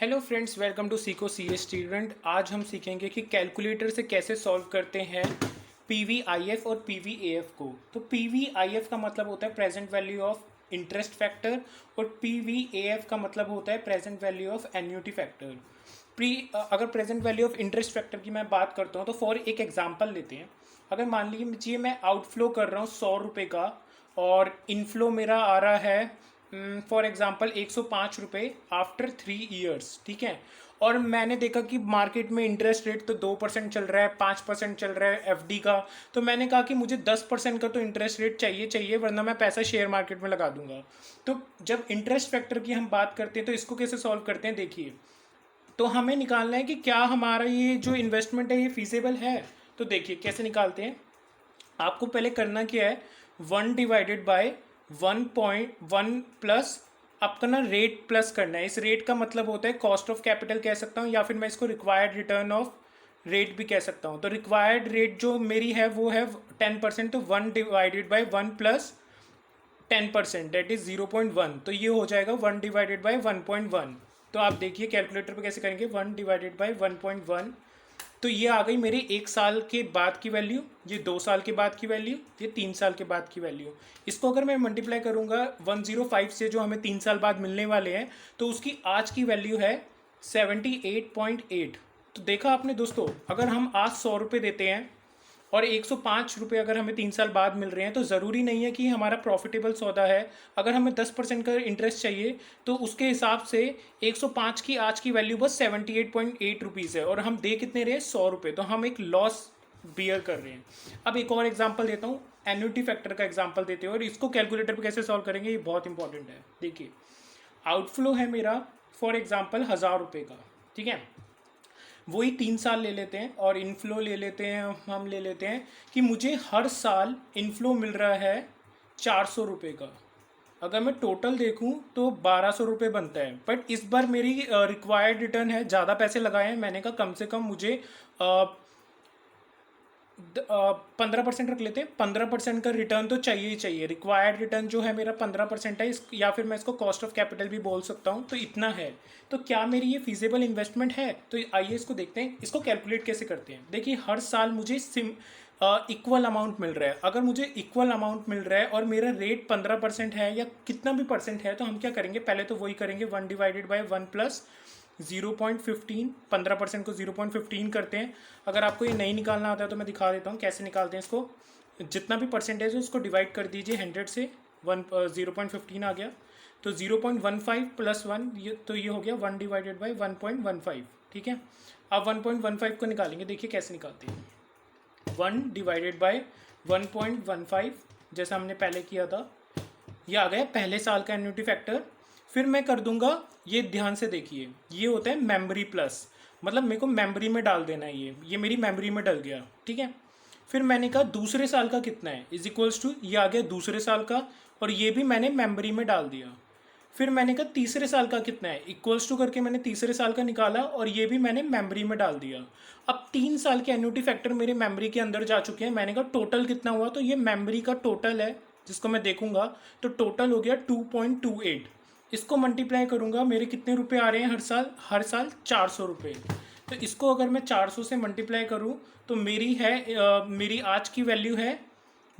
Hello friends, welcome to सीको C A student. आज हम सीखेंगे कि कैलकुलेटर से कैसे सॉल्व करते हैं पीवीआईएफ और पीवीएएफ को। तो पीवीआईएफ का मतलब होता है present value of interest factor और पीवीएएफ का मतलब होता है present value of annuity factor. अगर present value of interest factor की मैं बात करता हूँ तो फॉर एक एग्जांपल लेते हैं। अगर मान लीजिए मैं आउटफ्लो कर रहा हूँ 100 रुपये का और इनफ्लो मेरा आ रहा है फॉर एग्जांपल 105 रुपये आफ्टर 3 ईयर्स, ठीक है। और मैंने देखा कि मार्केट में इंटरेस्ट रेट तो 2% चल रहा है, 5% चल रहा है एफडी का। तो मैंने कहा कि मुझे 10% का तो इंटरेस्ट रेट चाहिए चाहिए, वरना मैं पैसा शेयर मार्केट में लगा दूंगा। तो जब इंटरेस्ट फैक्टर की हम बात करते हैं तो इसको कैसे सॉल्व करते हैं, देखिए। तो हमें निकालना है कि क्या हमारा ये जो इन्वेस्टमेंट है ये फीजेबल है। तो देखिए कैसे निकालते हैं। आपको पहले करना क्या है, 1/1.1 प्लस आपका ना रेट प्लस करना है। इस रेट का मतलब होता है कॉस्ट ऑफ कैपिटल कह सकता हूँ, या फिर मैं इसको रिक्वायर्ड रिटर्न ऑफ रेट भी कह सकता हूँ। तो रिक्वायर्ड रेट जो मेरी है वो है 10%, तो 1/1 प्लस 10%, दैट इज 0.1। तो ये हो जाएगा 1/1.1। तो आप देखिए कैलकुलेटर पे कैसे करेंगे, 1/1.1। तो ये आ गई मेरी 1 साल के बाद की वैल्यू, ये 2 साल के बाद की वैल्यू, ये 3 साल के बाद की वैल्यू। इसको अगर मैं मल्टीप्लाई करूंगा 105 से जो हमें 3 साल बाद मिलने वाले हैं, तो उसकी आज की वैल्यू है 78.8। तो देखा आपने दोस्तों, अगर हम आज 100 रुपये देते हैं और 105 रुपये अगर हमें 3 साल बाद मिल रहे हैं, तो ज़रूरी नहीं है कि हमारा प्रॉफिटेबल सौदा है। अगर हमें 10% का इंटरेस्ट चाहिए तो उसके हिसाब से 105 की आज की वैल्यू बस 78.8 रुपीज़ है, और हम दे कितने रहे हैं, 100 रुपये। तो हम एक लॉस बियर कर रहे हैं। अब एक और एग्जाम्पल देता हूँ, एन्युटी फैक्टर का एग्जाम्पल देते हैं, और इसको कैलकुलेटर पर कैसे सॉल्व करेंगे ये बहुत इंपॉर्टेंट है। देखिए, आउटफ्लो है मेरा फॉर एग्जाम्पल 1000 रुपये का, ठीक है। वही 3 साल ले लेते हैं और इनफ्लो ले लेते हैं, हम ले लेते हैं कि मुझे हर साल इनफ्लो मिल रहा है 400 रुपये का। अगर मैं टोटल देखूं तो 1200 रुपये बनता है, बट इस बार मेरी रिक्वायर्ड रिटर्न है, ज़्यादा पैसे लगाए हैं। मैंने कहा कम से कम मुझे 15% रख लेते हैं। 15% का रिटर्न तो चाहिए ही चाहिए। रिक्वायर्ड रिटर्न जो है मेरा 15% है, इस या फिर मैं इसको कॉस्ट ऑफ कैपिटल भी बोल सकता हूँ। तो इतना है, तो क्या मेरी ये फीजेबल इन्वेस्टमेंट है? तो आइए इसको देखते हैं, इसको कैलकुलेट कैसे करते हैं। देखिए, हर साल मुझे इक्वल अमाउंट मिल रहा है। अगर मुझे इक्वल अमाउंट मिल रहा है और मेरा रेट 15% है या कितना भी परसेंट है, तो हम क्या करेंगे, पहले तो वही करेंगे, 1/1 प्लस 0.15। 15% को 0.15 करते हैं। अगर आपको ये नहीं निकालना आता है तो मैं दिखा देता हूँ कैसे निकालते हैं इसको। जितना भी परसेंटेज है उसको डिवाइड कर दीजिए 100 से, 0.15 आ गया। तो 0.15 प्लस 1, तो ये हो गया 1/1.15, ठीक है। अब 1.15 को निकालेंगे, देखिए कैसे निकालते हैं। 1/1.15 जैसा हमने पहले किया था, ये आ गया पहले साल का एन्युटी फैक्टर। फिर मैं कर दूंगा, ये ध्यान से देखिए, ये होता है मेमोरी प्लस, मतलब मेरे को मेमोरी में डाल देना है। ये मेरी मेमोरी में डल गया, ठीक है। फिर मैंने कहा दूसरे साल का कितना है, इज इक्वल्स टू, ये आ गया दूसरे साल का, और ये भी मैंने मेमोरी में डाल दिया। फिर मैंने कहा तीसरे साल का कितना है, इक्वल्स टू करके मैंने तीसरे साल का निकाला, और ये भी मैंने मेमोरी में डाल दिया। अब 3 साल के एन्युटी फैक्टर मेरे मेमोरी के अंदर जा चुके हैं। मैंने कहा टोटल कितना हुआ, तो ये मेमोरी का टोटल है जिसको मैं देखूंगा। तो टोटल हो गया 2.28। इसको मल्टीप्लाई करूंगा, मेरे कितने रुपए आ रहे हैं हर साल 400 रुपये। तो इसको अगर मैं 400 से मल्टीप्लाई करूँ तो मेरी आज की वैल्यू है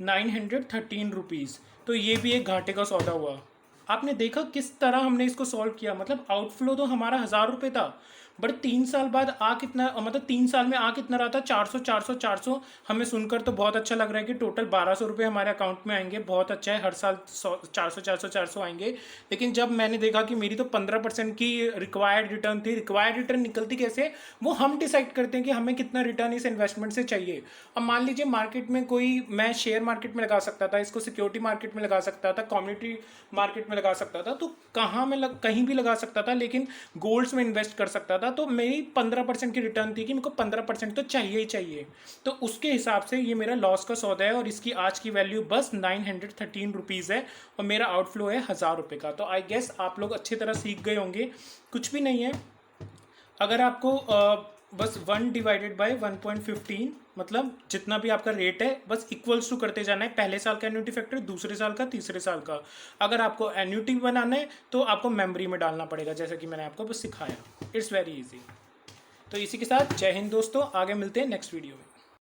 913 रुपीज़। तो ये भी एक घाटे का सौदा हुआ। आपने देखा किस तरह हमने इसको सॉल्व किया, मतलब आउटफ्लो तो हमारा 1000 रुपये था, बट 3 साल बाद आ कितना, मतलब 3 साल में आ कितना रहा था, 400 400 400। हमें सुनकर तो बहुत अच्छा लग रहा है कि टोटल 1200 रुपये हमारे अकाउंट में आएंगे, बहुत अच्छा है, हर साल 400 400 400 आएंगे। लेकिन जब मैंने देखा कि मेरी तो 15% की रिक्वायर्ड रिटर्न थी। रिक्वायर्ड रिटर्न निकलती कैसे, वो हम डिसाइड करते हैं कि हमें कितना रिटर्न इस इन्वेस्टमेंट से चाहिए। अब मान लीजिए मार्केट में कोई, मैं शेयर मार्केट में लगा सकता था इसको, सिक्योरिटी मार्केट में लगा सकता था, कम्युनिटी मार्केट में लगा सकता था, तो कहाँ मैं कहीं भी लगा सकता था, लेकिन गोल्ड्स में इन्वेस्ट कर सकता था। तो मेरी 15% की रिटर्न थी कि मेरे को 15% तो चाहिए ही चाहिए। तो उसके हिसाब से ये मेरा लॉस का सौदा है, और इसकी आज की वैल्यू बस 913 रुपीज़ है, और मेरा आउटफ्लो है 1000 रुपये का। तो आई गेस आप लोग अच्छी तरह सीख गए होंगे, कुछ भी नहीं है। अगर आपको बस 1/1.15 मतलब जितना भी आपका रेट है बस इक्वल्स टू करते जाना है, पहले साल का एन्युटी फैक्टर, दूसरे साल का, तीसरे साल का। अगर आपको एन्युटी बनाना है तो आपको मेमोरी में डालना पड़ेगा, जैसा कि मैंने आपको बस सिखाया। It's very easy. तो इसी के साथ जय हिंद दोस्तों, आगे मिलते हैं नेक्स्ट वीडियो में।